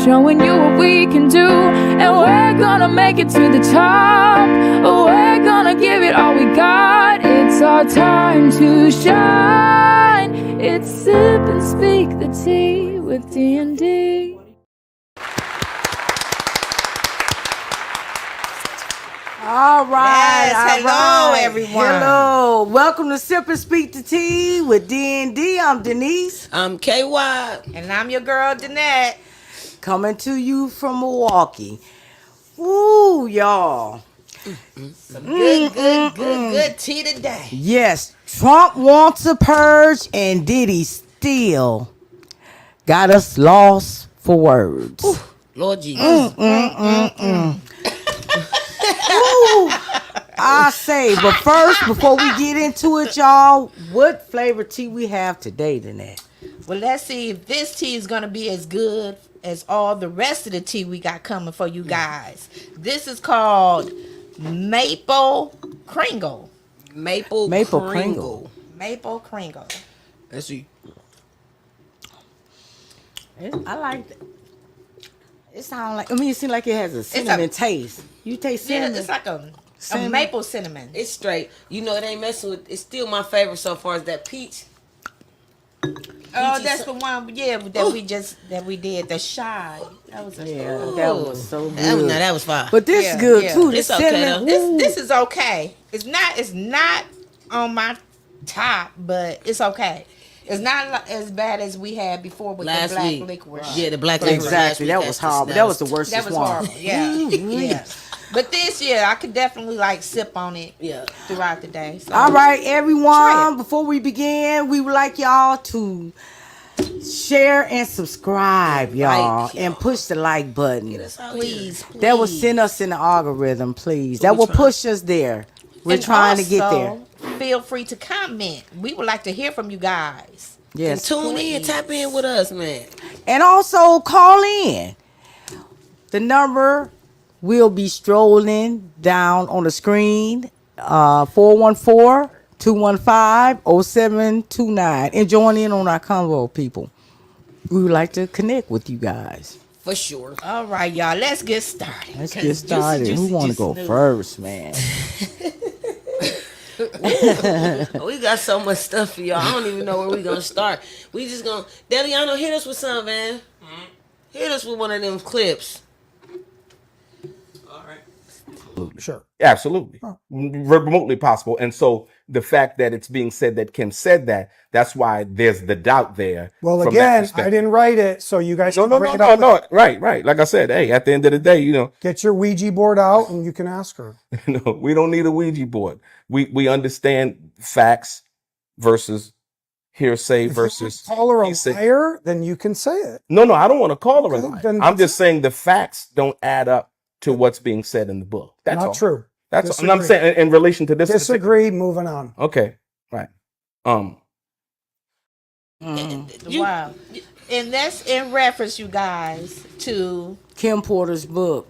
showing you what we can do. And we're gonna make it to the top. We're gonna give it all we got. It's our time to shine. It's Sip and Speak the Tea with D&D. All right. Yes, hello, everyone. Hello. Welcome to Sip and Speak the Tea with D&D. I'm Denise. I'm KY. And I'm your girl, Danette. Coming to you from Milwaukee. Woo, y'all. Some good tea today. Yes, Trump wants a purge and Diddy still got us lost for words. Ooh, Lord Jesus. I say, but first, before we get into it, y'all, what flavor tea we have today, Danette? Well, let's see if this tea is going to be as good as all the rest of the tea we got coming for you guys. This is called Maple Kringle. Maple Kringle. Maple Kringle. Let's see. I like it. It sounds like, it seems like it has a cinnamon taste. You taste cinnamon? Yeah, it's like a maple cinnamon. It's straight. You know, it ain't messing with. It's still my favorite so far is that peach. Oh, that's the one, yeah, that we did. The shy. That was that was so good. That was fine. But this is good too. It's This okay, cinnamon. This is okay. It's not on my top, but it's okay. It's not as bad as we had before with last the black week. licorice. Yeah, the black licorice. Exactly. That was horrible. That was the worst That was one. horrible. Yeah. Yeah. But this year, I could definitely sip on it throughout the day. So. All right, everyone. Before we begin, we would like y'all to share and subscribe, y'all, and push the like button. Please. That will send us in the algorithm, please. That will push us there. We're trying to get there. Feel free to comment. We would like to hear from you guys. Yes. And tune in, tap in with us, man. And also call in. The number will be strolling down on the screen. 414-215-0729. And join in on our convo, people. We would like to connect with you guys. For sure. All right, y'all. Let's get started. Let's get started. Who want to go first, man? We got so much stuff for y'all. I don't even know where we gonna start. We just gonna Deliano, hit us with something, man. Hit us with one of them clips. All right. Sure. Absolutely. Remotely possible. And so the fact that it's being said that Kim said that, that's why there's the doubt there. Well, again, I didn't write it, so you guys No. Right. Like I said, hey, at the end of the day, get your Ouija board out and you can ask her. No, we don't need a Ouija board. We understand facts versus hearsay versus. If you call her a liar, then you can say it. No, I don't want to call her a liar. Then I'm just saying the facts don't add up to what's being said in the book. That's not all. True. That's all. I'm saying in relation to this. Disagree. Moving on. Okay. Right. Wow. And that's in reference, you guys, to Kim Porter's book,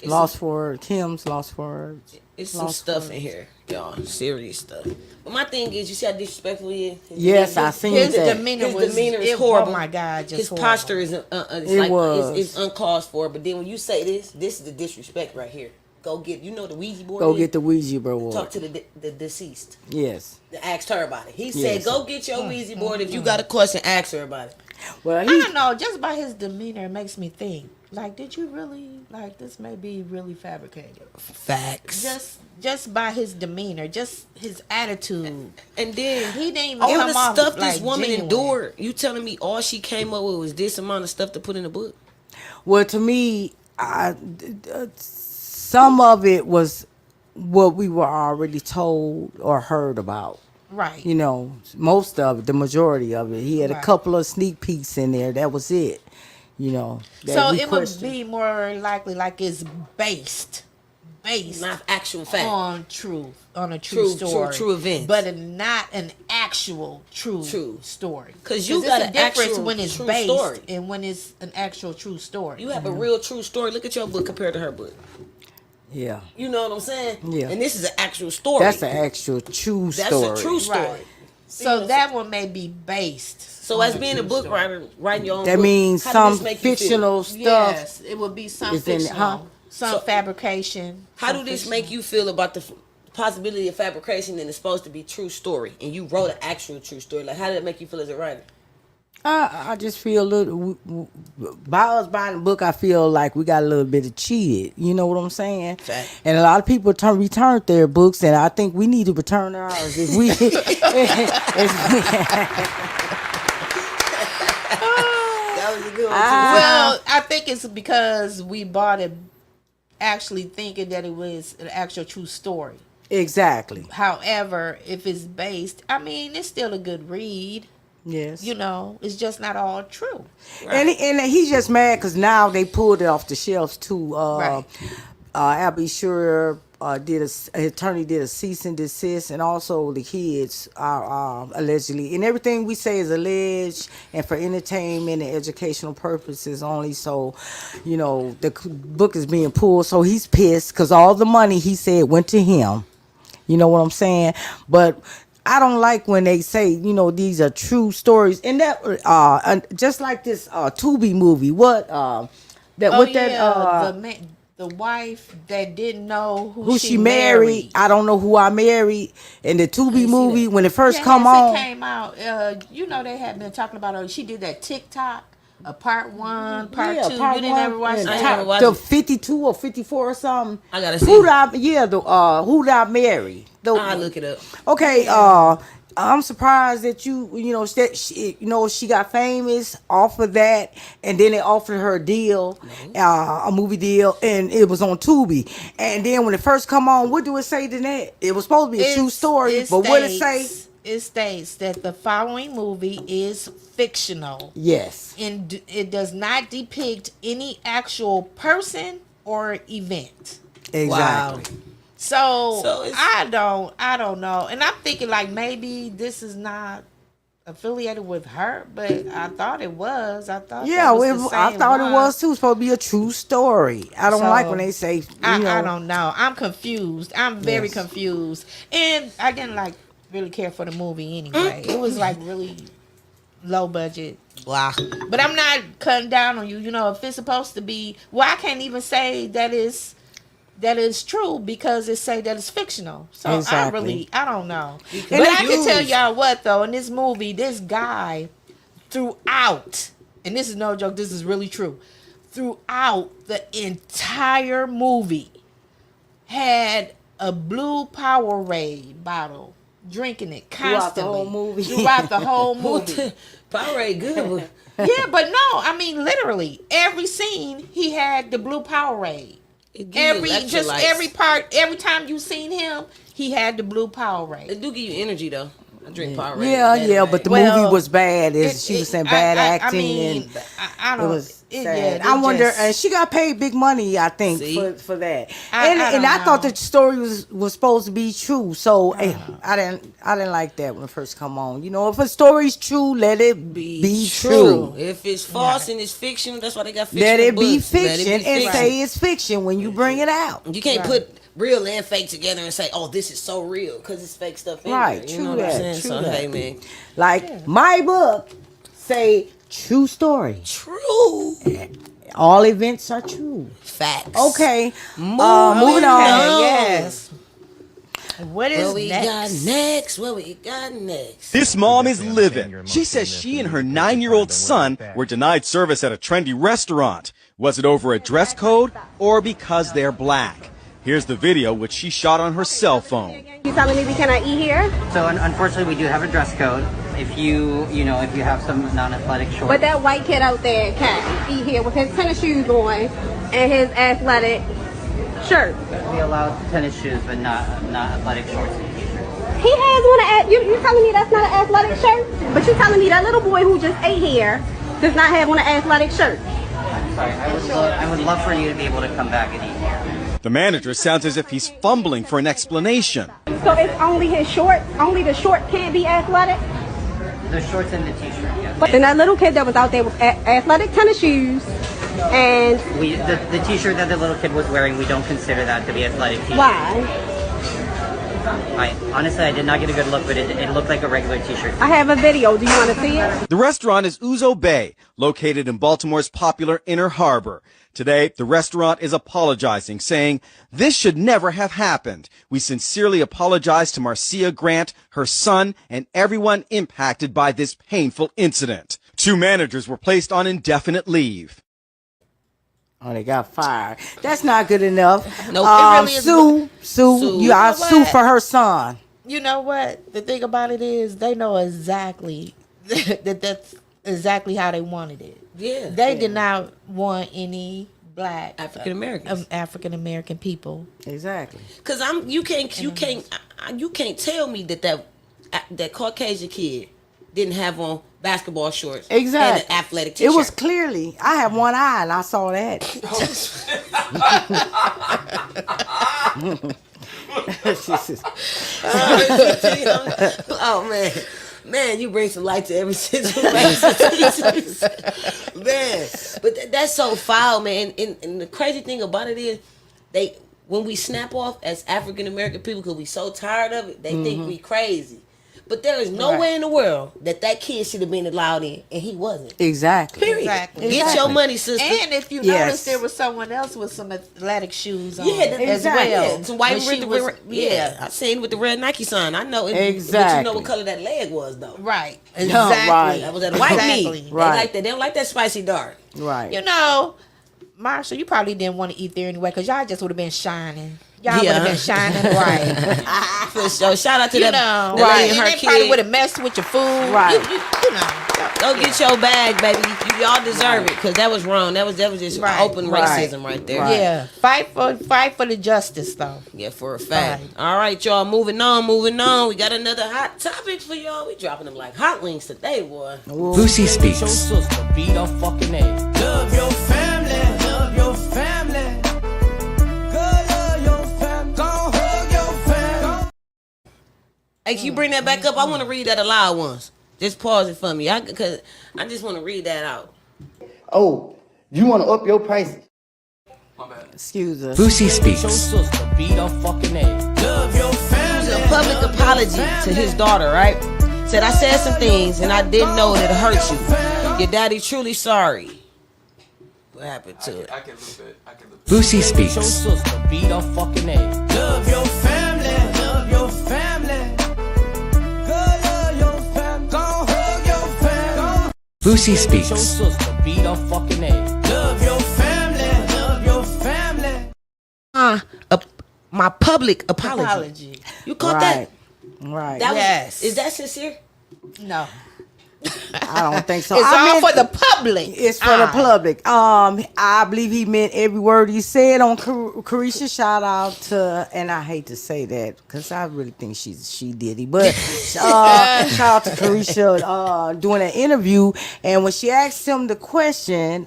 Kim's Lost Words. It's some stuff in here, y'all. Serious stuff. But my thing is, you see how disrespectful he is? Yes, I seen his that. demeanor is horrible. Oh my God, just his horrible. posture is it's uncalled for. But then when you say this is the disrespect right here. Go get the Ouija board. Go get the Ouija board. Talk to the deceased. Yes. Ask her about it. He said, go get your Ouija board. If you got a question, ask her about it. Well, I don't know. Just by his demeanor, it makes me think. Did you really this? May be really fabricated. Facts. Just by his demeanor, just his attitude, and then he didn't even all come the off stuff this woman genuine. endured. You telling me all she came up with was this amount of stuff to put in the book? Well, to me, some of it was what we were already told or heard about. Right. Most of it, the majority of it. He had a couple of sneak peeks in there. That was it. So it would be more likely it's based not actual fact on a true story, true event, but not an actual true story. Because you got a difference when it's based story. And when it's an actual true story. You have a real true story. Look at your book compared to her book. Yeah. You know what I'm saying? Yeah. And this is an actual story. That's an actual true story. That's a true story. Right. So that one may be based. So as being a book writer, writing your own That book, means how some does this make you feel? fictional stuff. Yes, it would be some is in it, fictional, some So- fabrication. How some do this fictional. make you feel about the possibility of fabrication and it's supposed to be true story, and you wrote an actual true story? Like, how did it make you feel as a writer? I just feel a little. By us buying the book, I feel like we got a little bit of cheated. You know what I'm saying? Fact. And a lot of people returned their books, and I think we need to return ours if we. That was a good one. Well, I think it's because we bought it actually thinking that it was an actual true story. Exactly. However, if it's based, I mean, it's still a good read. Yes. You know, it's just not all true. And he's just mad because now they pulled it off the shelves too. Right. Albie Sure his attorney did a cease and desist, and also the kids are allegedly, and everything we say is alleged and for entertainment and educational purposes only. So, you know, the book is being pulled. So he's pissed because all the money he said went to him. You know what I'm saying? But I don't like when they say, you know, these are true stories. And that, just like this Tubi movie, The wife that didn't know who she married. I don't know who I married. And the Tubi movie, when it first It came out. You know, they had been talking about her. She did that TikTok. Part 1, part 2. Part You didn't ever watch and that? the 52 or 54 or something. I gotta see. Who did I marry? I'll look it up. Okay, I'm surprised that she got famous off of that, and then they offered her a deal, a movie deal, and it was on Tubi. And then when it first come on, what do it say to that? It was supposed to be a true story, but what it say? It states that the following movie is fictional. Yes. And it does not depict any actual person or event. Exactly. Wow. So I don't know. And I'm thinking like maybe this is not affiliated with her, but I thought it was. I thought it was too. It's supposed to be a true story. I don't like when they say I don't know. I'm confused. I'm very confused. And I didn't really care for the movie anyway. It was like really low budget. Wow. But I'm not cutting down on you. You know, if it's supposed to be, I can't even say that is true because it say that it's fictional. So exactly. I don't know. But I can tell y'all what though, in this movie, this guy throughout, and this is no joke, this is really true, throughout the entire movie had a blue Powerade bottle, drinking it constantly throughout the whole movie. Powerade good. Yeah, but no, I mean literally every scene he had the blue Powerade. Every time you seen him, he had the blue Powerade. It do give you energy though. I drink Powerade. Yeah, but the movie was bad. She was saying bad acting. I don't. It was sad. I wonder, and she got paid big money, I think, for that. I thought the story was supposed to be true. So I didn't like that when it first come on. You know, if a story's true, let it be true. If it's false and it's fiction, that's why they got fiction. Let it be fiction and say it's fiction when you bring it out. You can't put real and fake together and say, "Oh, this is so real," because it's fake stuff. Right, true. You know what I'm saying? True so that. hey, man, like my book say true story. True. All events are true. Facts. Okay. Moving on. Yes. What we got next? What we got next? This mom is livid. She says she and her 9-year-old son were denied service at a trendy restaurant. Was it over a dress code or because they're black? Here's the video, which she shot on her cell phone. You telling me we cannot eat here? So unfortunately, we do have a dress code. If you have some non-athletic shorts. But that white kid out there can't eat here with his tennis shoes on and his athletic shirt. We allow tennis shoes, but not athletic shorts and t-shirts. He has one. You telling me that's not an athletic shirt? But you telling me that little boy who just ate here does not have on an athletic shirt? I'm sorry. I would love for you to be able to come back and eat here. The manager sounds as if he's fumbling for an explanation. So it's only his shorts? Only the short can't be athletic? The shorts and the t-shirt, yes. But then that little kid that was out there with athletic tennis shoes and... The t-shirt that the little kid was wearing, we don't consider that to be athletic t-shirt. Why? Honestly, I did not get a good look, but it looked like a regular t-shirt. I have a video. Do you want to see it? The restaurant is Ouzo Bay, located in Baltimore's popular Inner Harbor. Today, the restaurant is apologizing, saying, "This should never have happened. We sincerely apologize to Marcia Grant, her son, and everyone impacted by this painful incident." 2 managers were placed on indefinite leave. Oh, they got fired. That's not good enough. No, it really is. Sue. You are sue for her son. You know what? The thing about it is, they know exactly that's exactly how they wanted it. Yeah. They did not want any black African Americans. African American people. Exactly. Cause you can't tell me that Caucasian kid didn't have on basketball shorts Exactly. and an athletic t-shirt. It was clearly. I have one eye and I saw that. Oh man, you bring some light to every situation. Man, but that's so foul, man. And the crazy thing about it is, when we snap off as African American people because we so tired of it, they think we crazy. But there is no way in the world that kid should have been allowed in, and he wasn't. Exactly. Period. Exactly. Get your money, sister. And if you notice, there was someone else with some athletic shoes on. Yeah, as well. Yeah, some white I seen with the red Nike sign. I know. Exactly. But you know what color that leg was, though. Right. Exactly. Exactly. That was that white meat. Right. They don't like that spicy dark. Right. You know, Marsha, you probably didn't want to eat there anyway because y'all just would have been shining. Y'all would have been shining bright. For sure. Shout out to that lady and her they kid. probably would have messed with your food. Right. You know. Go get your bag, baby. Y'all deserve it because that was wrong. That was just open racism right there. Right. Yeah. Fight for the justice, though. Yeah, for a fact. All right, y'all. Moving on. We got another hot topic for y'all. We dropping them like hot links today, boy. Boosie speaks. Beat up fucking A. Love your family. Love your family. Hey, can you bring that back up? I want to read that aloud once. Just pause it for me. Because I just want to read that out. Oh, you want to up your prices? Excuse us. Boosie speaks. Beat up fucking A. Love your family. A public apology to his daughter, right? Said, I said some things and I didn't know that it hurt you. Your daddy truly sorry. What happened to it? I can loop it. Boosie speaks. Beat up fucking A. Love your family. Love your family. Boosie speaks. Beat up fucking A. Love your family. Love your family. My public apology. You caught that? Right. Is that sincere? No. I don't think so. It's all for the public. It's for the public. I believe he meant every word he said on Carisha. Shout out to, and I hate to say that because I really think she Diddy, but shout out to Carisha doing an interview, and when she asked him the question,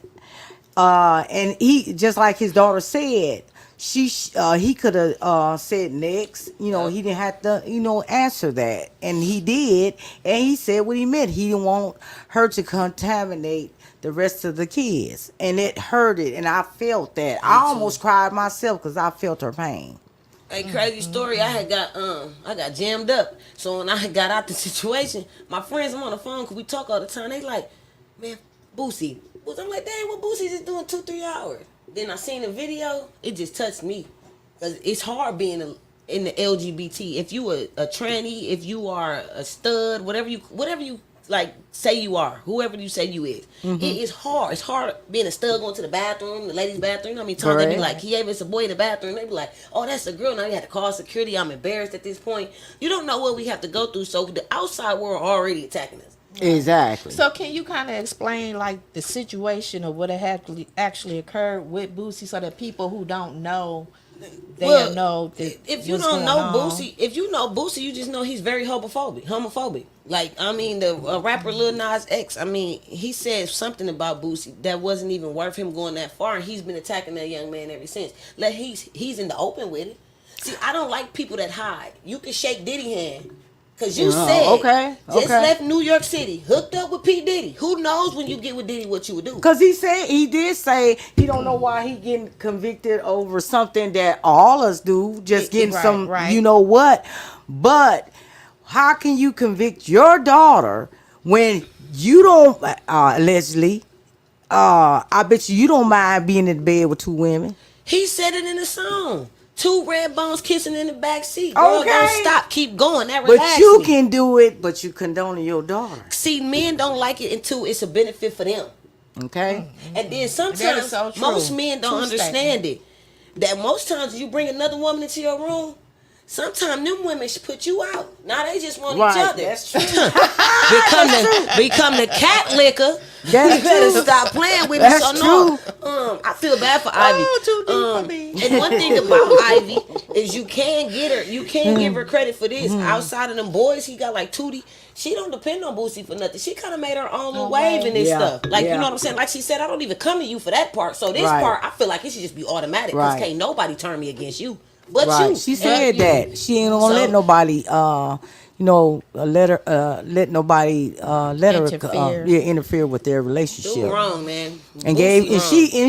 and he, just like his daughter said, he could have said next. You know, he didn't have to, answer that, and he did, and he said what he meant. He didn't want her to contaminate the rest of the kids, and it hurt it, and I felt that. I almost cried myself because I felt her pain. Hey, crazy story. I got jammed up. So when I got out the situation, my friends, I'm on the phone because we talk all the time. They like, man, Boosie. I'm like, dang, what Boosie just doing 2-3 hours? Then I seen the video. It just touched me because it's hard being in the LGBT. If you a tranny, if you are a stud, whatever you like say you are, whoever you say you is, it is hard. It's hard being a stud going to the bathroom, the ladies' bathroom. You know how many times they be like, he it's a boy in the bathroom. They be like, oh, that's a girl. Now you have to call security. I'm embarrassed at this point. You don't know what we have to go through. So the outside world already attacking us. Exactly. So can you kind of explain like the situation of what actually occurred with Boosie, so that people who don't know, they'll know that if you don't know Boosie, if you know Boosie, you just know he's very homophobic. Like, I mean, the rapper Lil Nas X, I mean, he said something about Boosie that wasn't even worth him going that far, and he's been attacking that young man ever since. Like, he's in the open with it. See, I don't like people that hide. You can shake Diddy hand, Cause you said just okay. left New York City, hooked up with P. Diddy. Who knows when you get with Diddy what you would do? Cause he did say he don't know why he getting convicted over something that all us do, just getting you know what. But how can you convict your daughter when you don't allegedly? I bet you don't mind being in bed with 2 women. He said it in the song. 2 red bones kissing in the back seat. Girl, don't stop. Keep going. That relaxes But you can do it, but you condoning your daughter. See, men don't like it until it's a benefit for them. Okay. And then sometimes most men don't understand it. That most times you bring another woman into your room, sometimes them women should put you out. Now they just want each other. That's true. become the cat licker. That's you better true. stop playing with That's me. So no, I feel bad for Ivy. Too deep for me. And one thing about Ivy is you can't get her. You can't give her credit for this. Outside of them boys, he got like Tootie. She don't depend on Boosie for nothing. She kind of made her own little wave in this stuff. Like, you know what I'm saying? Like she said, I don't even come to you for that part. So this part, I feel like it should just be automatic. Because can't nobody turn me against you. But you. She said that. She ain't gonna let nobody let nobody interfere with their relationship. Do wrong, man. And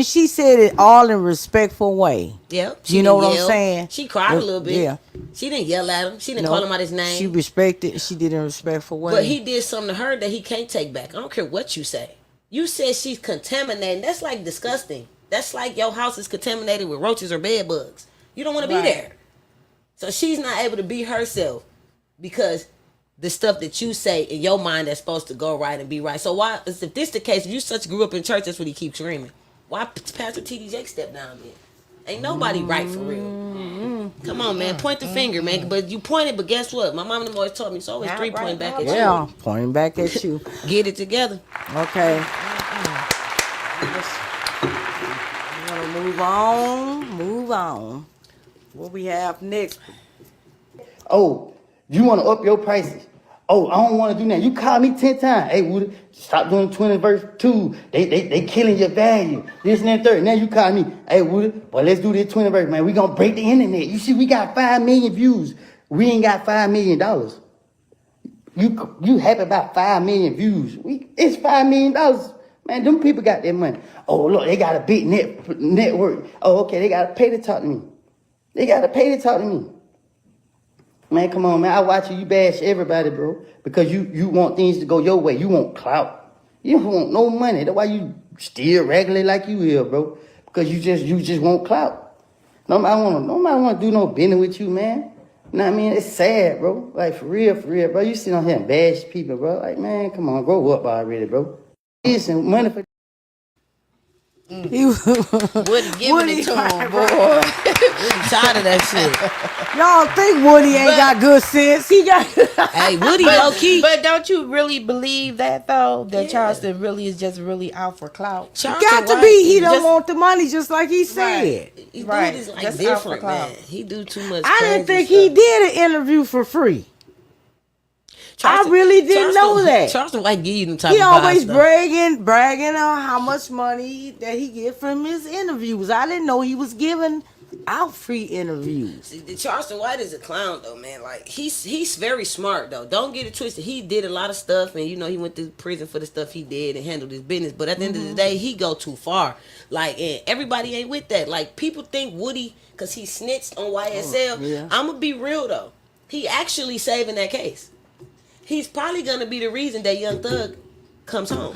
she said it all in a respectful way. Yep. You know what I'm saying? She cried a little bit. Yeah. She didn't yell at him. She didn't call him out his name. She respected. She did it in a respectful way. But he did something to her that he can't take back. I don't care what you say. You said she's contaminating. That's like disgusting. That's like your house is contaminated with roaches or bed bugs. You don't want to be there. So she's not able to be herself because the stuff that you say in your mind that's supposed to go right and be right. So why, if this the case, if you such grew up in church, that's what he keeps screaming. Why Pastor T.D. Jakes step down then? Ain't nobody right for real. Come on, man. Point the finger, man. But you pointed, but guess what? My mom and them always taught me it's always 3 pointing back at you. Yeah, pointing back at you. Get it together. Okay. We're gonna move on. What we have next? Oh, you want to up your prices? Oh, I don't want to do that. You call me 10 times. Hey, Woody, stop doing 20 verse 2. They killing your value. This and that third. Now you call me. Hey, Woody, well, let's do this 20 verse, man. We gonna break the internet. You see, we got 5 million views. We ain't got $5 million. You happy about 5 million views? It's $5 million. Man, them people got their money. Oh, look, they got a big network. Oh, okay, they gotta pay to talk to me. Man, come on, man. I watch you bash everybody, bro. Because you want things to go your way. You want clout. You don't want no money. That's why you still regular like you will, bro. Because you just want clout. Nobody want to do no business with you, man. You know what I mean? It's sad, bro. Like, for real, bro. You sit on here and bash people, bro. Like, man, come on, grow up already, bro. Listen, money for... Woody giving it to him, boy. Woody tired of that shit. Y'all think Woody ain't got good sense? He got. Hey, Woody low key. But don't you really believe that though? That Charleston really is just really out for clout. Got to be. He don't want the money, just like he said. Right. Dude is like just different, man. He do too much. I didn't think he did an interview for free. I really didn't know that. Charleston White give you them type he of always vibes, bragging on how much money that he get from his interviews. I didn't know he was giving out free interviews. See, Charleston White is a clown though, man. Like he's very smart though. Don't get it twisted. He did a lot of stuff, and he went to prison for the stuff he did and handled his business. But at the end of the day, he go too far. Like, and everybody ain't with that. Like, people think Woody, cause he snitched on YSL. I'ma be real though. He actually saving that case. He's probably gonna be the reason that Young Thug comes home.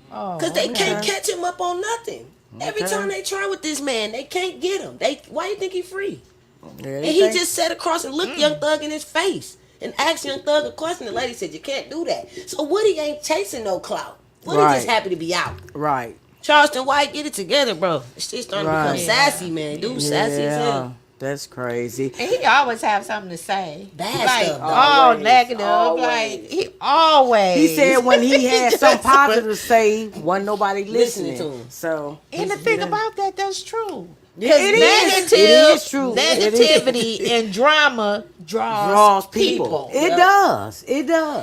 Cause they can't catch him up on nothing. Every time they try with this man, they can't get him. Why you think he free? And he just sat across and looked Young Thug in his face and asked Young Thug a question. The lady said, "You can't do that." So Woody ain't chasing no clout. Woody just happy to be out. Right. Charleston White, get it together, bro. It's just starting to become sassy, man. Dude, sassy as hell. That's crazy. And he always have something to say. Bad like, stuff. All negative. Like, he always. He said when he had some positive to say, wasn't nobody listening to him. So, and the thing about that, that's true. It is true. Negativity and drama draws people. It does.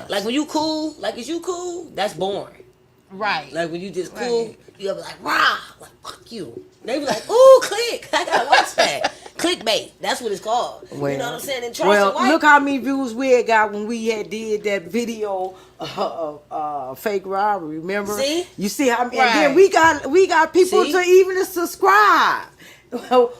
Like when you cool, like is you cool? That's boring. Right. Like when you just cool, you'll be like, rah, like fuck you. They be like, ooh, click. I gotta watch that. clickbait. That's what it's called. Well, you know what I'm saying? And Charleston White, look how many views we had got when we had did that video of fake robbery. Remember? See? You see how? Right. And then we got people to even subscribe.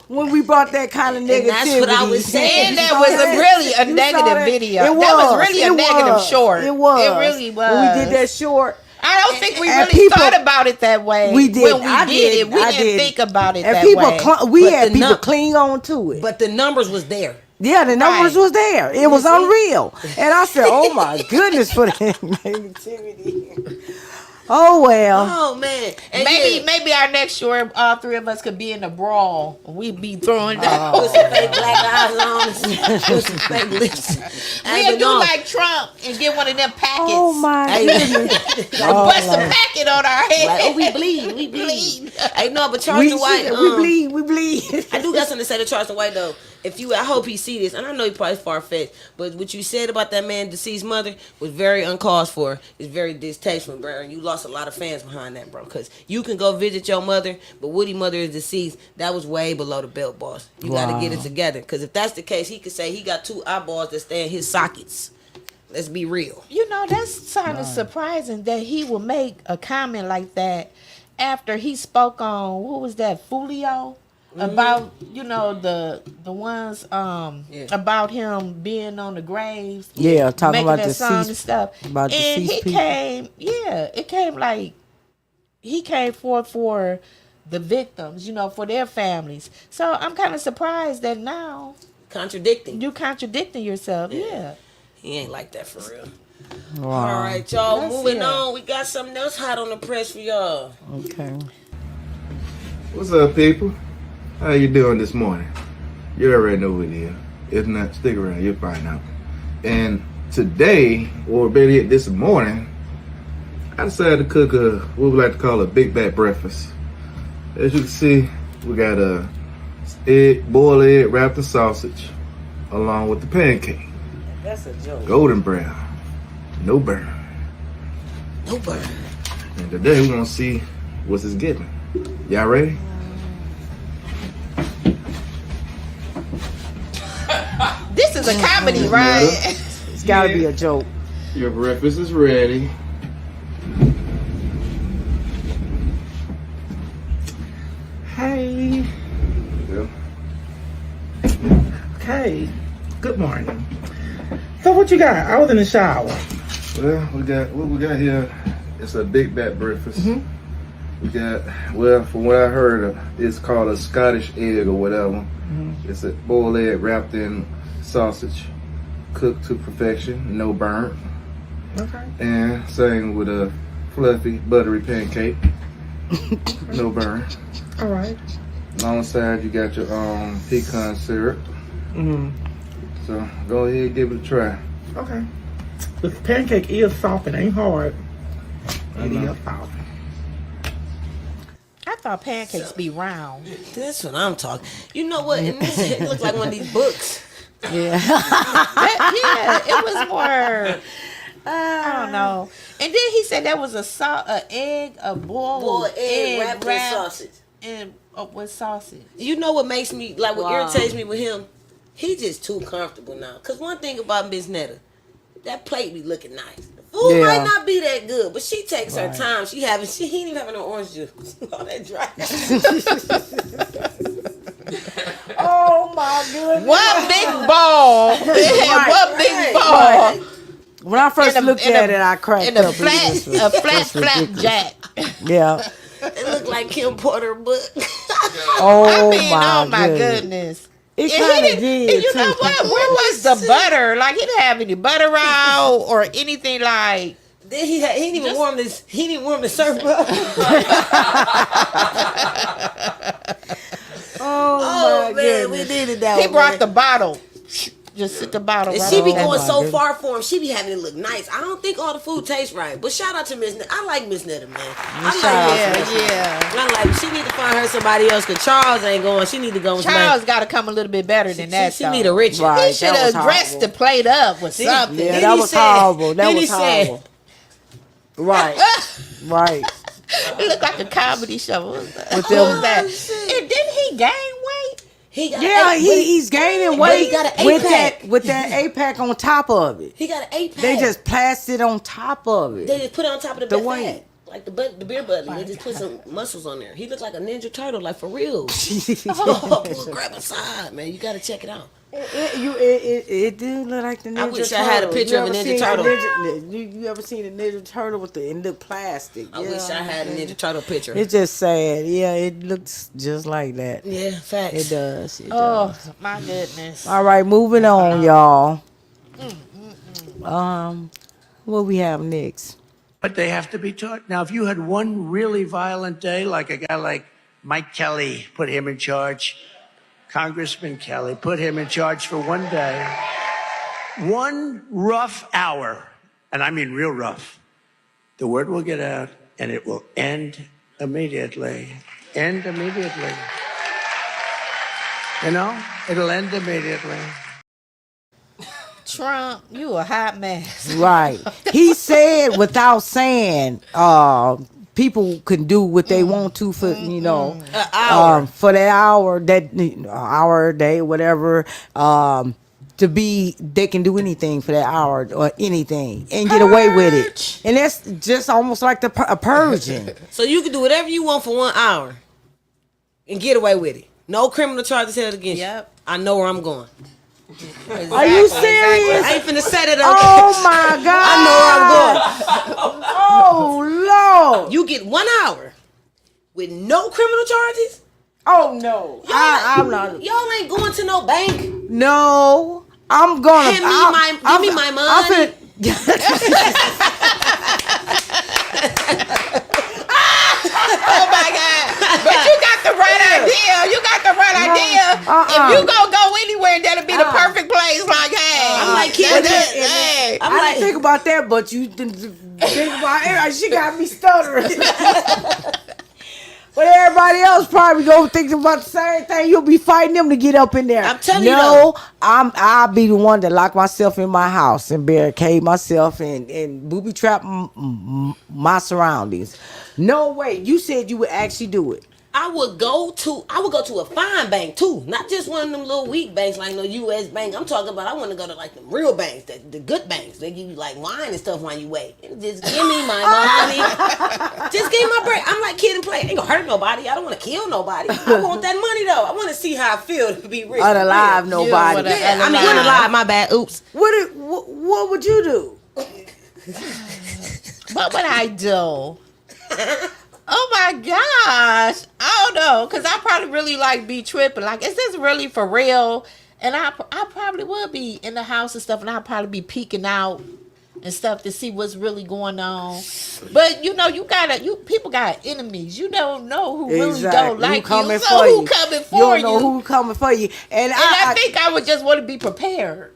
When we brought that kind of negativity. That's what I was saying. And that was really a negative video. That was really a negative short. It was. It really was. When we did that short. I don't think we really thought about it that way. We did. When we did it, we didn't think about it and that people way. we had people cling on to it. But the numbers was there. Yeah, the numbers was there. It was unreal. And I said, oh my goodness for that negativity. Oh well. Oh man. And maybe our next short, all three of us could be in a brawl. We'd be throwing down with some fake black eyes on, with some fake lips. We'll do like Trump and get one of them packets. Oh my goodness. Bust a packet on our head. Like, oh, we bleed. Hey, no, but Charleston White, we bleed. I do got something to say to Charleston White though. I hope he see this, and I know he probably far-fetched, but what you said about that man deceased mother was very uncalled for. It's very distasteful, bro, and you lost a lot of fans behind that, bro, because you can go visit your mother, but Woody mother is deceased. That was way below the belt, boss. You got to get it together, because if that's the case, he could say he got 2 eyeballs that stay in his sockets. Let's be real. You know, that's kind of surprising that he would make a comment like that after he spoke on, what was that, Fulio? About the ones about him being on the graves, talking about that song and stuff. About and he people. It came like he came forth for the victims, for their families. So I'm kind of surprised that now you contradicting yourself. Yeah, he ain't like that for real. Wow. All right, y'all. Moving on, we got something else hot on the press for y'all. Okay. What's up, people? How you doing this morning? You already know what it is. If not, stick around, you'll find out. And today, or better yet this morning, I decided to cook what we like to call a big back breakfast. As you can see, we got a boiled egg wrapped in sausage, along with the pancake. That's a joke. Golden brown, no burn. No burn. And today we're gonna see what's it's giving. Y'all ready? This is a comedy, right? It's gotta be a joke. Your breakfast is ready. Hey. Yeah. Okay. Good morning. So what you got? I was in the shower. Well, what we got here is a big back breakfast. We got, from what I heard, it's called a Scottish egg or whatever. It's a boiled egg wrapped in sausage, cooked to perfection, no burnt. Okay. And same with a fluffy, buttery pancake, no burn. All right. Alongside, you got your pecan syrup. So go ahead and give it a try. Okay. The pancake is soft and ain't hard. It is soft. I thought pancakes be round. That's what I'm talking. You know what? And this it looked like one of these books. Yeah. It was more. I don't know. And then he said that was a boiled egg wrapped in sausage. And with sausage. You know what makes me what irritates me with him? He just too comfortable now. Cause one thing about Miss Netta, that plate be looking nice. The food might not be that good, but she takes her time. She ain't even having no orange juice. All that dry. Oh my goodness. One big ball. One big ball. When I first looked at it, I cracked up. A flat jack. Yeah. It looked like Kim Porter book. Oh my goodness. It kind of did. You know what? Where was the butter? Like he didn't have any butter out or anything like. Then he didn't even warm this. He didn't warm the syrup up. Oh my man, goodness. we needed that. He brought the bottle. Just sit the bottle. And she be going so far for him. She be having it look nice. I don't think all the food tastes right. But shout out to Miss Netta. I like Miss Netta, man. I like she need to find her somebody else because Charles ain't going. She need to go with Charles got to come a little bit better than that. She need a Richard. Right, he should have dressed the plate up with something. Yeah, that was horrible. That was horrible. Right. Right. It looked like a comedy show. What was that? And didn't he gain weight? He got he's gaining weight he got an with eight-pack. with that 8-pack on top of it. He got an 8-pack. They just plastered on top of it. They just put it on top of The the weight. like the beer belly. They just put some muscles on there. He looked like a Ninja Turtle, like for real. Grab a side, man. You gotta check it out. It did look like the Ninja Turtle. I wish I had a picture of a Ninja Turtle. You ever seen a Ninja Turtle with it look plastic? I wish I had a Ninja Turtle picture. It's just sad. Yeah, it looks just like that. Yeah, facts. It does. My goodness. All right, moving on, y'all. What we have next? But they have to be taught. Now, if you had one really violent day, like a guy like Mike Kelly, put him in charge, Congressman Kelly, put him in charge for one day, one rough hour, and I mean real rough, the word will get out and it will end immediately. End immediately. You know, it'll end immediately. Trump, you a hot mess. Right. He said without saying, people can do what they want to for for that hour, hour a day, whatever. They can do anything for that hour or anything and get away with it. And that's just almost like a purging. So you can do whatever you want for 1 hour and get away with it. No criminal charges held against you. I know where I'm going. Exactly. Are you serious? I ain't finna set it up. Oh my God. I know where I'm going. Oh Lord. You get 1 hour with no criminal charges? Oh no. I'm not. Y'all ain't going to no bank. No. I'm gonna give me my money. Oh my God. But you got the right idea. You got the right idea. If you gonna go anywhere, that'll be the perfect place. Like, hey. I'm like, I didn't think about that, but you didn't think about it. She got me stuttering. But everybody else probably gonna think about the same thing. You'll be fighting them to get up in there. I'm telling you. No, I'll be the one that lock myself in my house and barricade myself and booby trap my surroundings. No way. You said you would actually do it. I would go to a fine bank too, not just one of them little weak banks like no U.S. bank. I'm talking about I want to go to like the real banks, the good banks. They give you like wine and stuff while you wait. And just give me my money. Just give me my bread. I'm like Kid and Play. I ain't gonna hurt nobody. I don't want to kill nobody. I want that money though. I want to see how I feel to be rich. Unalive nobody. Yeah, I mean unalive. My bad. Oops. What would you do? What would I do? Oh my gosh. I don't know. Because I probably really like be tripping. Like, is this really for real? And I probably would be in the house and stuff. And I'd probably be peeking out and stuff to see what's really going on. But people got enemies. You don't know who really don't like you. So who coming for you? You don't know who coming for you. And I think I would just want to be prepared.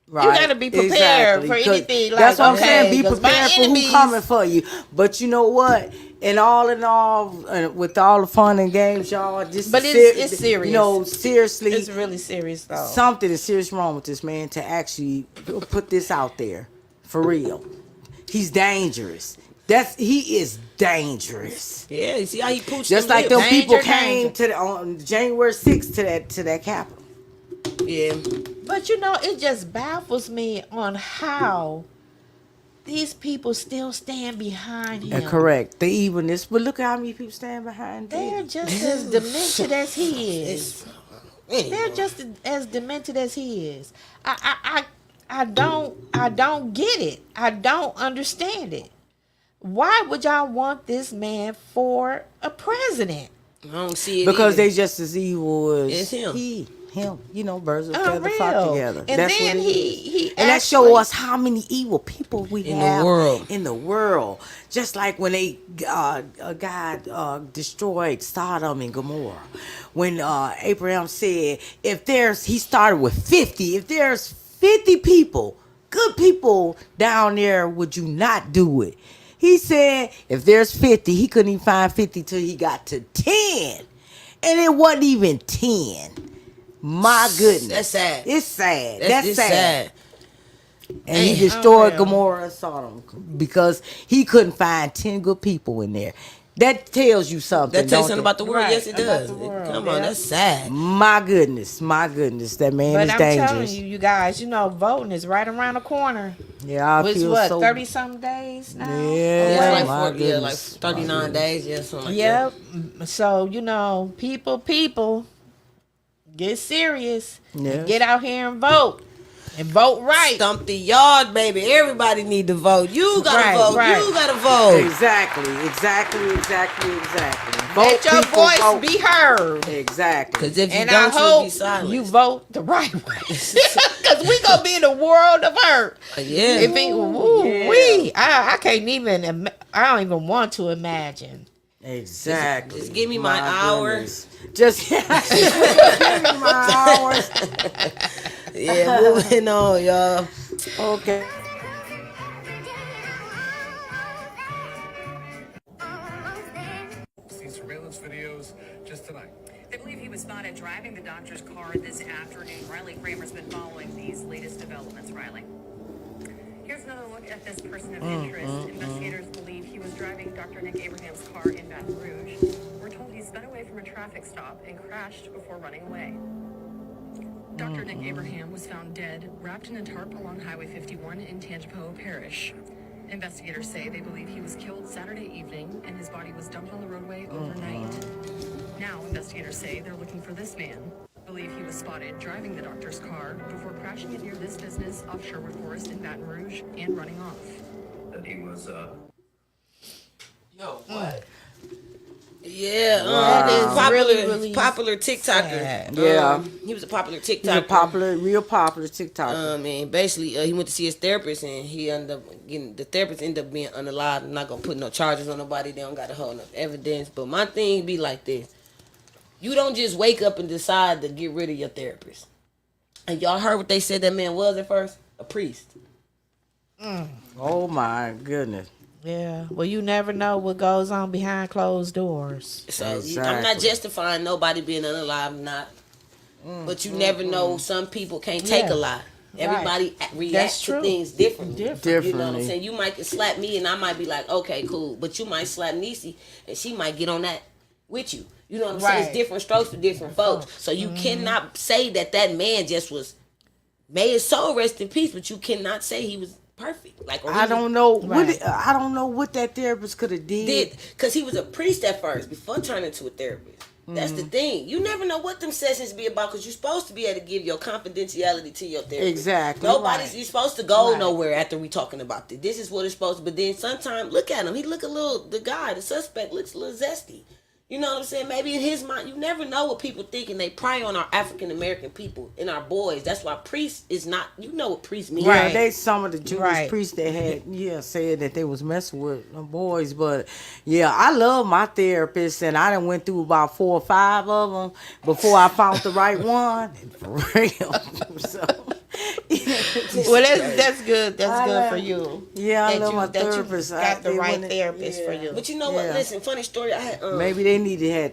Right. You gotta be prepared for anything. Like, that's what I'm saying. Be prepared for who coming for you. But you know what? And all in all, with all the fun and games, y'all, it's serious. You know, seriously, it's really serious though. Something is serious wrong with this man to actually put this out there for real. He's dangerous. He is dangerous. Yeah, you see how he pooched just like them people came on January 6th to that Capitol. Yeah. But you know, it just baffles me on how these people still stand behind him. Correct. The evilness. But look at how many people stand behind him. They're just as demented as he is. They're just as demented as he is. I don't get it. I don't understand it. Why would y'all want this man for a president? I don't see it because either. they just as evil as him. You know, birds of a feather flock together. And that's then what he and that show us how many evil people we have in the world. Just like when God destroyed Sodom and Gomorrah. When Abraham said, he started with 50. If there's 50 people, good people down there, would you not do it? He said if there's 50, he couldn't even find 50 till he got to 10. And it wasn't even 10. My goodness. That's sad. It's sad. That's sad. And he destroyed Gomorrah and Sodom because he couldn't find 10 good people in there. That tells you something. That tells don't something it? about the world. Right, Yes, it does. about the world, Come on, yeah. that's sad. My goodness, that man But is I'm dangerous. telling you, you guys, voting is right around the corner. Yeah, I It's feel what, so. 30-something days now? Yeah, away? my like goodness. 39 days, something like Yep. So, people, get serious. Yes. And get out here and vote. And vote right. Stump the yard, baby. Everybody need to vote. You gotta vote. Right. You gotta vote. Exactly. Let your people, voice vote. be heard. Exactly. Because if you And don't, I you'll be hope silent. you vote the right way. Because we going to be in a world of hurt. Yeah. If it, I can't even, I don't even want to imagine. Exactly. Just give me my hour. Goodness. Just give me my hours. Yeah, moving on, y'all. Okay. Seen surveillance videos just tonight. They believe he was spotted driving the doctor's car this afternoon. Riley Kramer's been following these latest developments. Riley. Here's another look at this person of interest. Investigators believe he was driving Dr. Nick Abraham's car in Baton Rouge. We're told he sped away from a traffic stop and crashed before running away. Dr. Nick Abraham was found dead, wrapped in a tarp along Highway 51 in Tangipahoa Parish. Investigators say they believe he was killed Saturday evening and his body was dumped on the roadway overnight. Now, investigators say they're looking for this man. Believe he was spotted driving the doctor's car before crashing it near this business off Sherwood Forest in Baton Rouge and running off. That he was, Yeah, That is popular, really popular TikToker. sad. Yeah. He was a popular He's TikToker. a real popular TikToker. And basically, he went to see his therapist, and he ended up getting the therapist ended up being unalive. I'm not gonna put no charges on nobody. They don't got to hold enough evidence. But my thing be like this: you don't just wake up and decide to get rid of your therapist. And y'all heard what they said that man was at first? A priest. Oh my goodness. Yeah. Well, you never know what goes on behind closed doors. So I'm not Exactly. justifying nobody being unalive, not. But you never know. Some people can't take Yeah. a lot. Everybody reacts That's to true. things differently. You know what I'm Differently. saying? You might slap me and I might be like, okay, cool. But you might slap Niecy and she might get on that with you. You know what I'm saying? It's Right. different strokes for different folks. So you cannot say that man just was, may his soul rest in peace, but you cannot say he was perfect. Like, or he I don't know Right. I don't know what that therapist could have did. because he was a priest at first before turning to a therapist. That's the thing. You never know what them sessions be about because you're supposed to be able to give your confidentiality to your therapist. Exactly. You're supposed to go nowhere after we talking about this. This is what it's supposed to. But then sometimes look at him. He look the suspect looks a little zesty. You know what I'm saying? Maybe in his mind, you never know what people think, and they pry on our African American people and our boys. That's why priest is not. You know what priest means? Yeah, they some of the Jewish Right. priests that had said that they was messing with them boys, but yeah, I love my therapist, and I done went through about 4 or 5 of them before I found the right one. For real. So, Well, that's good. That's good for you. yeah, I That love you- my that you therapist. got the They right wanted- therapist for you. But you know what? Yeah. Listen, funny story. I had Maybe they needed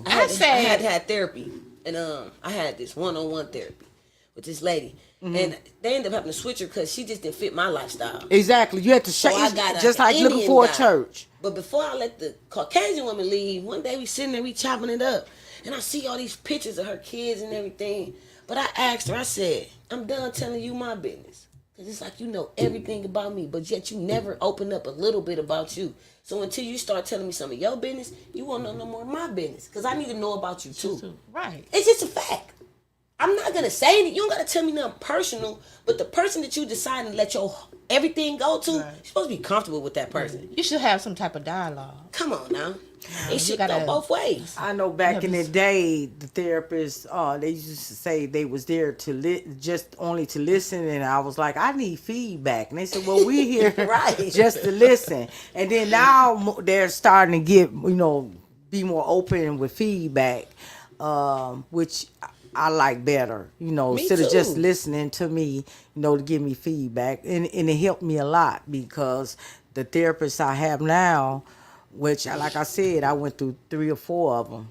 I had therapy, and I had this one-on-one therapy with this lady, and they ended up having to switch her because she just didn't fit my lifestyle. Exactly. You had to So I shake, got just an like looking Indian for a guy. church. But before I let the Caucasian woman leave, one day we sitting there, we chopping it up, and I see all these pictures of her kids and everything. But I asked her, I said, I'm done telling you my business. Because it's like you know everything about me, but yet you never open up a little bit about you. So until you start telling me some of your business, you won't know no more of my business. Because I need to know about you too. Right. It's just a fact. I'm not going to say anything. You don't got to tell me nothing personal, but the person that you decide to let your everything go to, you're supposed to be comfortable with that person. You should have some type of dialogue. Come on now. You It should gotta- go both ways. I know back in the day, the therapists, they used to say they was there to just only to listen, and I was like, I need feedback, and they said, well, we're here Right. just to listen. And then now they're starting to get, be more open with feedback, which I like better, Me instead of just too. listening to me, to give me feedback, and it helped me a lot because the therapists I have now, which, like I said, I went through 3 or 4 of them.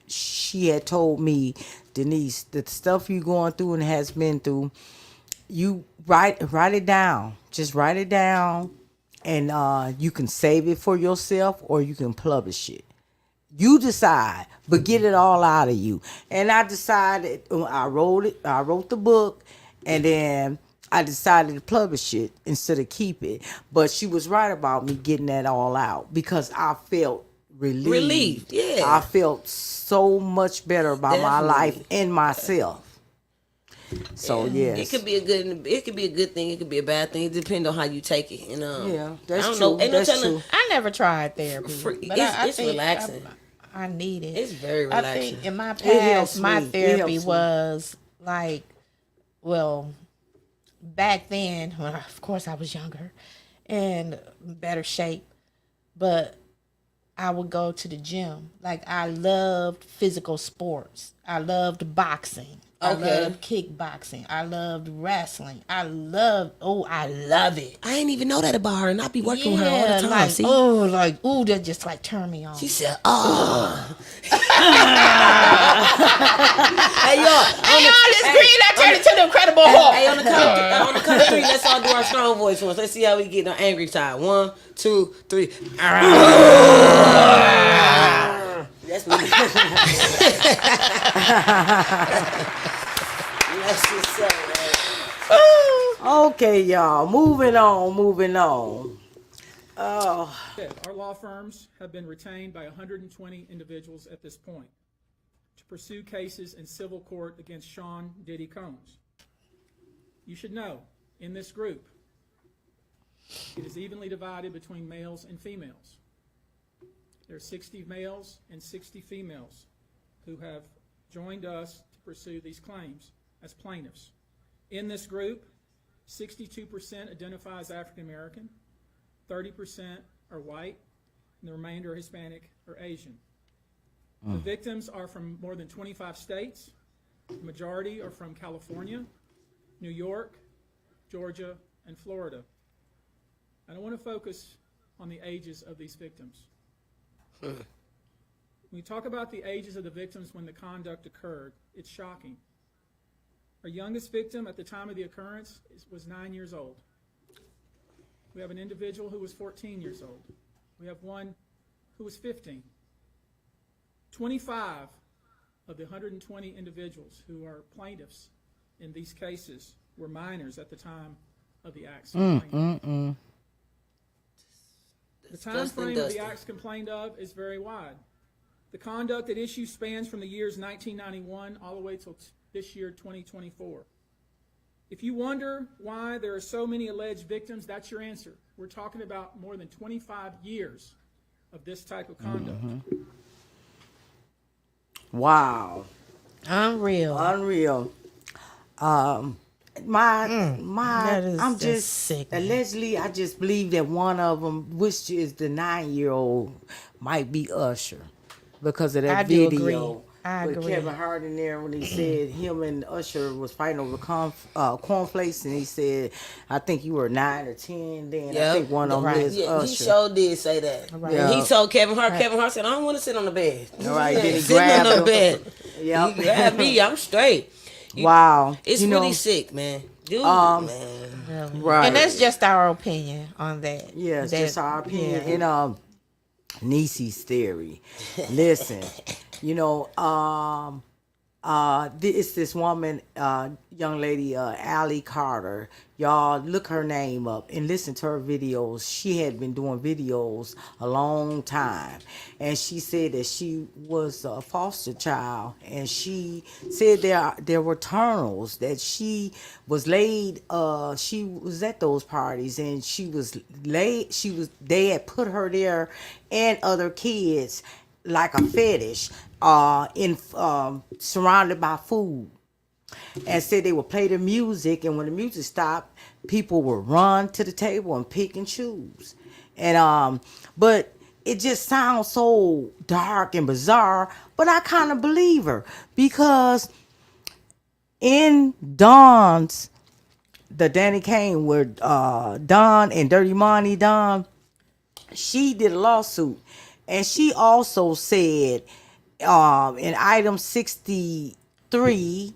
She had told me, Denise, the stuff you're going through and has been through, you write it down. Just write it down and you can save it for yourself or you can publish it. You decide, but get it all out of you. And I decided, I wrote the book, and then I decided to publish it instead of keep it. But she was right about me getting that all out because I felt relieved. Yeah. I felt so much better about my life and myself. So yes, it could be a good thing. It could be a bad thing. It depends on how you take it. And yeah, that's I don't true. know. Ain't That's no telling. true. I never tried therapy. But It's I relaxing. I need it. It's very relaxing. I think in my It past, helps my me. It therapy helps me. was like, well, back then, when of course I was younger and better shape, but I would go to the gym. Like I loved physical sports. I loved boxing. I loved kickboxing. I loved wrestling. I love it. I ain't even know that about her, and I be working with her all the time. Like, See? that just like turned me on. She said, oh. Hey, y'all. This green, I turned into the Incredible Hulk. Hey, on the count of three, let's all do our strong voice once. Let's see how we get on angry side. 1, 2, 3. That's me. That's what's up, man. Okay, y'all. Moving on. Our law firms have been retained by 120 individuals at this point to pursue cases in civil court against Sean Diddy Combs. You should know, in this group, it is evenly divided between males and females. There are 60 males and 60 females who have joined us to pursue these claims as plaintiffs. In this group, 62% identify as African American, 30% are white, and the remainder are Hispanic or Asian. The victims are from more than 25 states. The majority are from California, New York, Georgia, and Florida. I don't want to focus on the ages of these victims. When we talk about the ages of the victims when the conduct occurred, it's shocking. Our youngest victim at the time of the occurrence was 9 years old. We have an individual who was 14 years old. We have one who was 15. 25 of the 120 individuals who are plaintiffs in these cases were minors at the time of the acts complained of. The time frame of the acts complained of is very wide. The conduct at issue spans from the years 1991 all the way till this year, 2024. If you wonder why there are so many alleged victims, that's your answer. We're talking about more than 25 years of this type of conduct. Wow. Unreal. I'm just sick. Allegedly, I just believe that one of them, which is the 9-year-old, might be Usher because of that I do video. agree. I with agree. Kevin Hart in there when he said him and Usher was fighting over cornflakes, and he said, "I think you were 9 or 10 then." I think one of them is Usher. He sure did say that. Right. Yeah. He told Kevin Hart. Kevin Hart said, "I don't want to sit on the bed." All right, then he sitting grabbed on the him. bed. Yep. He grabbed me. I'm straight. Wow. It's really sick, man. Dude, man. Right. And that's just our opinion on that. Yeah, it's just our opinion. And Niecy's theory. Listen, it's this woman, young lady, Allie Carter. Y'all look her name up and listen to her videos. She had been doing videos a long time, and she said that she was a foster child, and she said there were tunnels that she was laid. She was at those parties, and she was laid. They had put her there and other kids like a fetish, surrounded by food, and said they would play the music, and when the music stopped, people would run to the table and pick and choose. And but it just sounds so dark and bizarre, but I kind of believe her, because in the Danny Kane, where Don and Dirty Money Don, she did a lawsuit, and she also said in item 63,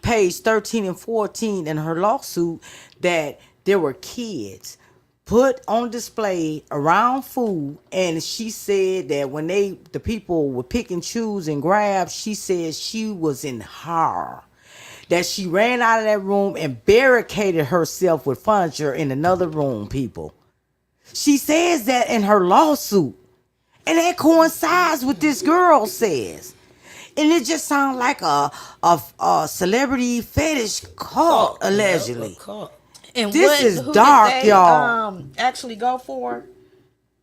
page 13 and 14 in her lawsuit, that there were kids put on display around food, and she said that when the people would pick and choose and grab, she said she was in horror. That she ran out of that room and barricaded herself with furniture in another room, people. She says that in her lawsuit. And that coincides with this girl says. And it just sounds like a celebrity fetish cult, allegedly. And this who is dark, did they, y'all. Actually go for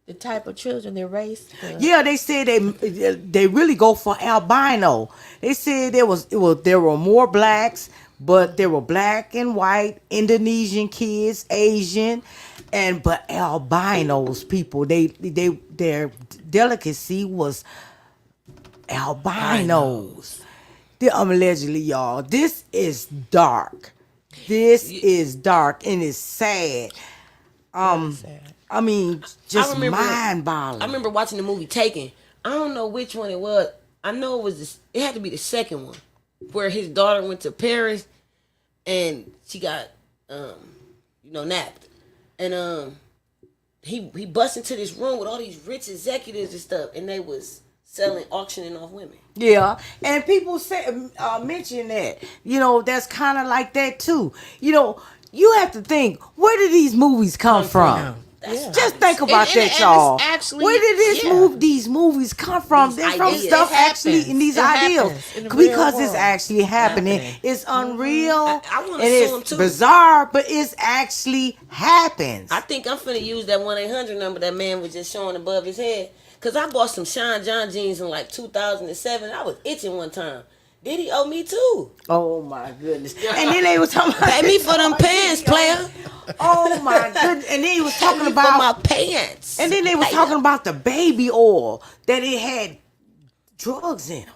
the type of children they raised. Yeah, they said they really go for albino. They said there were more blacks, but there were black and white, Indonesian kids, Asian, but albinos people. Their delicacy was albinos. Allegedly, y'all. This is dark. This is dark and it's sad. I mean, just mind-boggling. I remember watching the movie Taken. I don't know which one it was. I know it had to be the second one, where his daughter went to Paris and she got, napped, and he bust into this room with all these rich executives and stuff, and they was auctioning off women. Yeah, and people mention that. That's kind of like that too. You have to think, where did these movies come from? Just think about that, y'all. Where did these movies come from? They're from stuff actually in these ideals, because it's actually happening. It's unreal and it's bizarre, but it's actually happens. I think I'm finna use that 1-800 number that man was just showing above his head, because I bought some Sean John jeans in like 2007. I was itching one time. Diddy owe me too. Oh my goodness. And then they were talking about pay me for them pants, player. Oh my goodness. And then he was talking about my pants. And then they was talking about the baby oil, that it had drugs in them.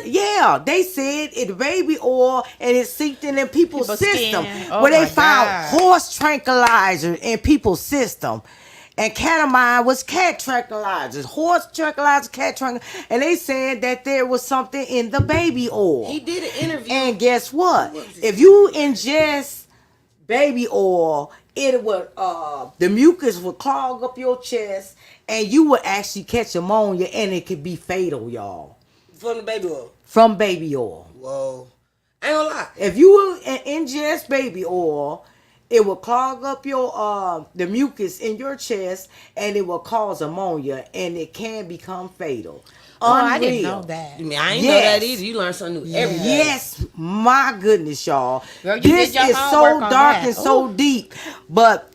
Yeah, they said it baby oil and it seeped in people's system. Where they found horse tranquilizer in people's system. And catamine was cat tranquilizers, horse tranquilizers, cat tranquilizers. And they said that there was something in the baby oil. He did an interview. And guess what? If you ingest baby oil, it would the mucus would clog up your chest, and you would actually catch pneumonia, and it could be fatal, y'all. From the baby oil? From baby oil. Whoa. I ain't gonna lie. If you ingest baby oil, it will clog up your the mucus in your chest, and it will cause pneumonia, and it can become fatal. I didn't know that. I ain't know that either. You learn something new every day. Yes, my goodness, y'all. Girl, this is so dark and so deep. But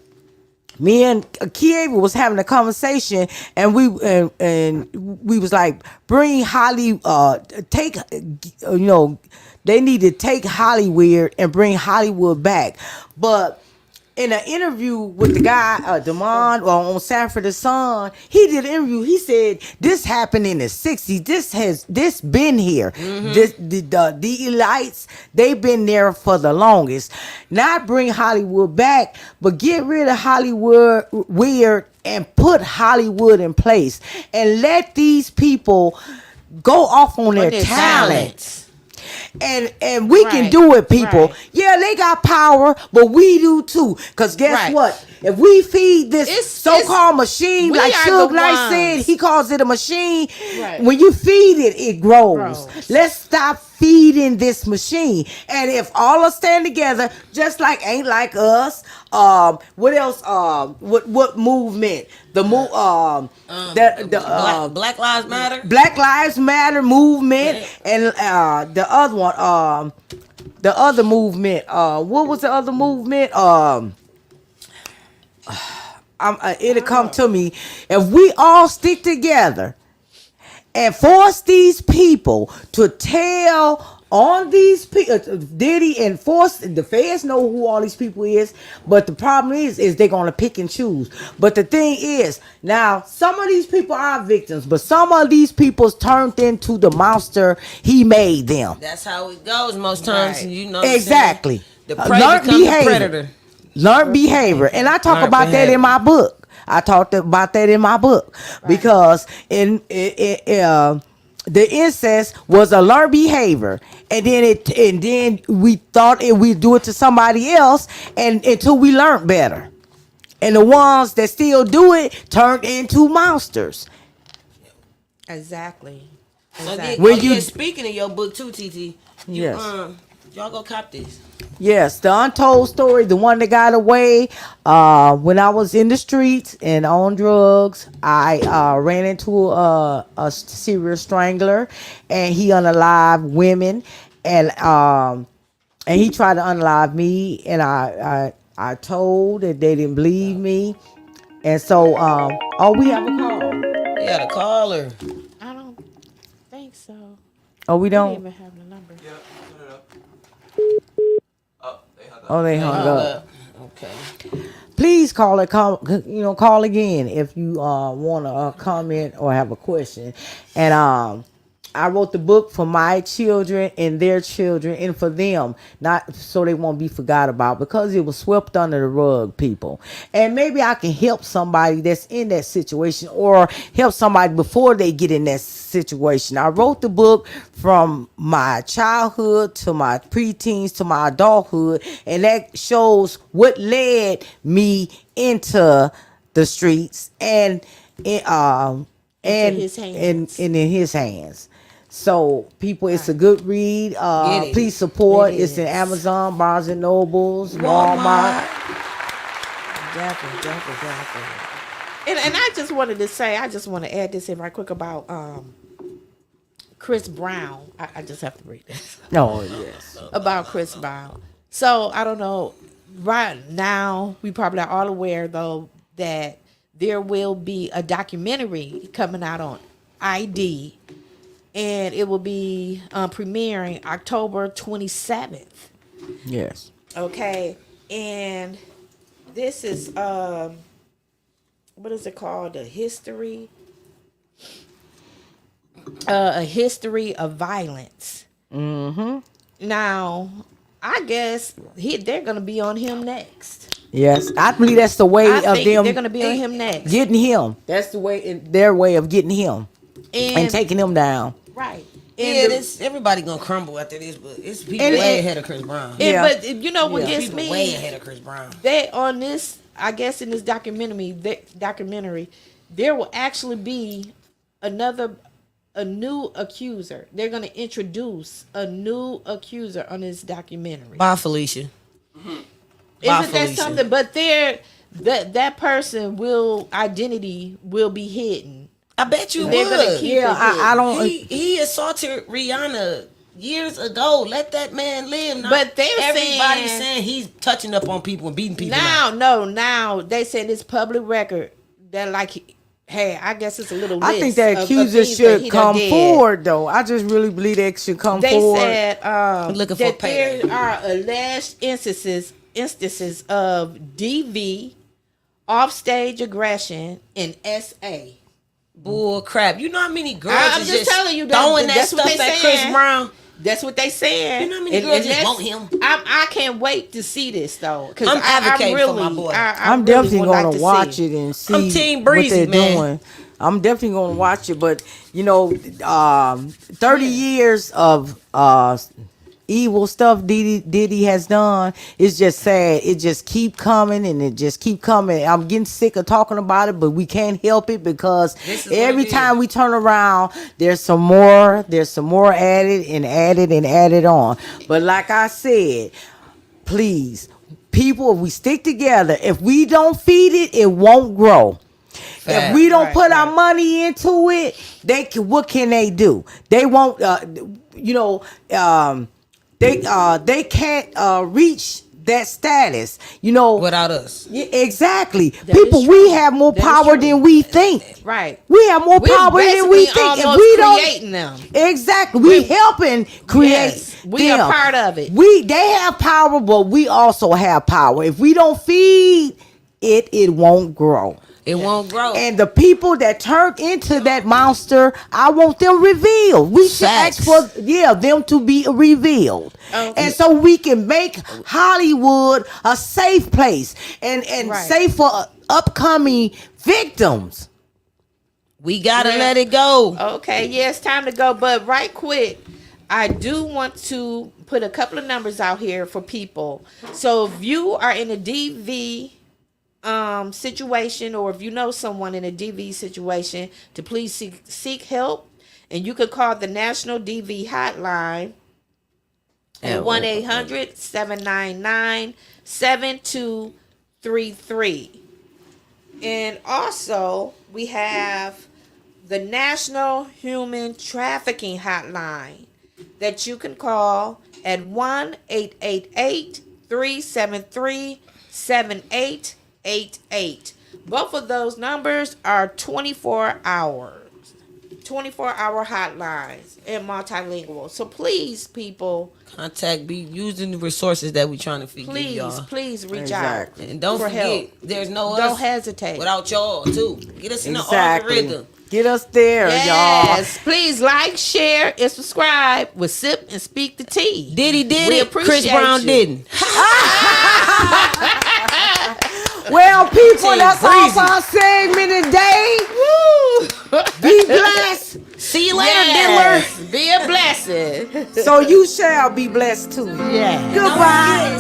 me and Kieva was having a conversation, and we was like, bring Holly, they need to take Hollywood and bring Hollywood back. But in an interview with the guy, Damon, on Sanford and Son, he did an interview. He said this happened in the 60s. This been here. Mm-hmm. The elites, they've been there for the longest. Not bring Hollywood back, but get rid of Hollywood weird and put Hollywood in place, and let these people go off on their talents. And we can do it, people. Right. Yeah, they got power, but we do too. Because guess what? If we feed this so-called machine, like Suge Knight said, he calls it a machine. Right. When you feed it, it grows. Let's stop feeding this machine. And if all us stand together, just like Ain't Like Us, what else? What movement? The Black Lives Matter. Black Lives Matter movement, and the other one, the other movement. What was the other movement? It'll come to me. If we all stick together and force these people to tell on these people, Diddy, and force the feds know who all these people is, but the problem is they're gonna pick and choose. But the thing is, now some of these people are victims, but some of these people's turned into the monster he made them. That's how it goes most times. Right. You know exactly. The prey becomes the predator. Learn behavior, and I talk about that in my book. I talked about that in my book because the incest was a learned behavior, and then we thought we'd do it to somebody else, and until we learned better. And the ones that still do it turned into monsters. Exactly. So speaking of your book too, TT. Yes. Y'all go cop this. Yes, the untold story, the one that got away. When I was in the streets and on drugs, I ran into a serial strangler, and he unalived women, and he tried to unalive me, and I told that they didn't believe me, and so we have a call. You got a caller. I don't think so. Oh, we don't. Even have the number. Yeah, put it up. They hung up. Okay. Please call again if you want to comment or have a question. And I wrote the book for my children and their children, and for them, not so they won't be forgot about, because it was swept under the rug, people. And maybe I can help somebody that's in that situation, or help somebody before they get in that situation. I wrote the book from my childhood to my preteens to my adulthood, and that shows what led me into the streets and in his hands. So, people, it's a good read. Please support. It's in Amazon, Barnes and Nobles, Walmart. Definitely. And I just wanted to say, I just want to add this in right quick about Chris Brown. I just have to read this. Oh, yes. About Chris Brown. So, I don't know. Right now, we probably are all aware, though, that there will be a documentary coming out on ID. And it will be premiering October 27th. Yes. Okay. And this is, what is it called? A history of violence. Mm-hmm. Now, I guess they're going to be on him next. Yes. I believe that's the way of them. They're going to be on him next. Getting him. That's the way, their way of getting him. And taking him down. Right. Everybody gonna crumble after this, but it's people way ahead of Chris Brown. But you know what gets people me? Way ahead of Chris Brown. They on this, I guess, in this documentary, there will actually be a new accuser. They're gonna introduce a new accuser on this documentary. Bye, Felicia. Isn't that something? But that person identity will be hidden. I bet you they're would. Gonna keep it I don't. He assaulted Rihanna years ago. Let that man live. Now, but everybody's saying he's touching up on people and beating people. Now they said it's public record that hey, I guess it's a little. I think that accuser should come forward, though. I just really believe they should come forward. They said looking for there are alleged instances of DV, offstage aggression, and SA. Bull crap. You know how many girls I'm just telling you throwing that stuff at Chris Brown? That's what they said. You know how many girls just want him? I can't wait to see this, though. I'm advocating for my boy. I'm definitely going to watch it and see I'm Team Breezy, what they're doing. I'm definitely going to watch it. But, 30 years of evil stuff Diddy has done. It's just sad. It just keep coming and it just keep coming. I'm getting sick of talking about it, but we can't help it because every time we turn around, there's some more added on. But like I said, please, people, if we stick together, if we don't feed it, it won't grow. If we don't put our money into it, what can they do? They won't, they can't reach that status, without us. Exactly. People, we have more power than we think. Right. We have more power than we think. If we don't creating them. Exactly. We helping create. Yes, we are part of it. They have power, but we also have power. If we don't feed it, it won't grow. It won't grow. And the people that turned into that monster, I want them revealed. We should ask for them to be revealed. And so we can make Hollywood a safe place and safe for upcoming victims. We gotta let it go. Okay, it's time to go. But right quick, I do want to put a couple of numbers out here for people. So if you are in a DV situation, or if you know someone in a DV situation, to please seek help. And you could call the National DV Hotline at 1-800-799-7233. And also, we have the National Human Trafficking Hotline that you can call at 1-888-373-7888. Both of those numbers are 24-hour hotlines and multilingual. So please, people, be using the resources that we're trying to figure y'all. Please reach out. And don't forget, help. There's no Don't us hesitate without y'all too. Get us in the algorithm. Get us there, y'all. Yes, please like, share, and subscribe with Sip and Speak the Tea. Diddy did we it. Chris Brown you. didn't. Well, people, that's all for our segment today. Woo! Be blessed. See you later, Diddler. Be a blessing. So you shall be blessed too. Yeah. Goodbye.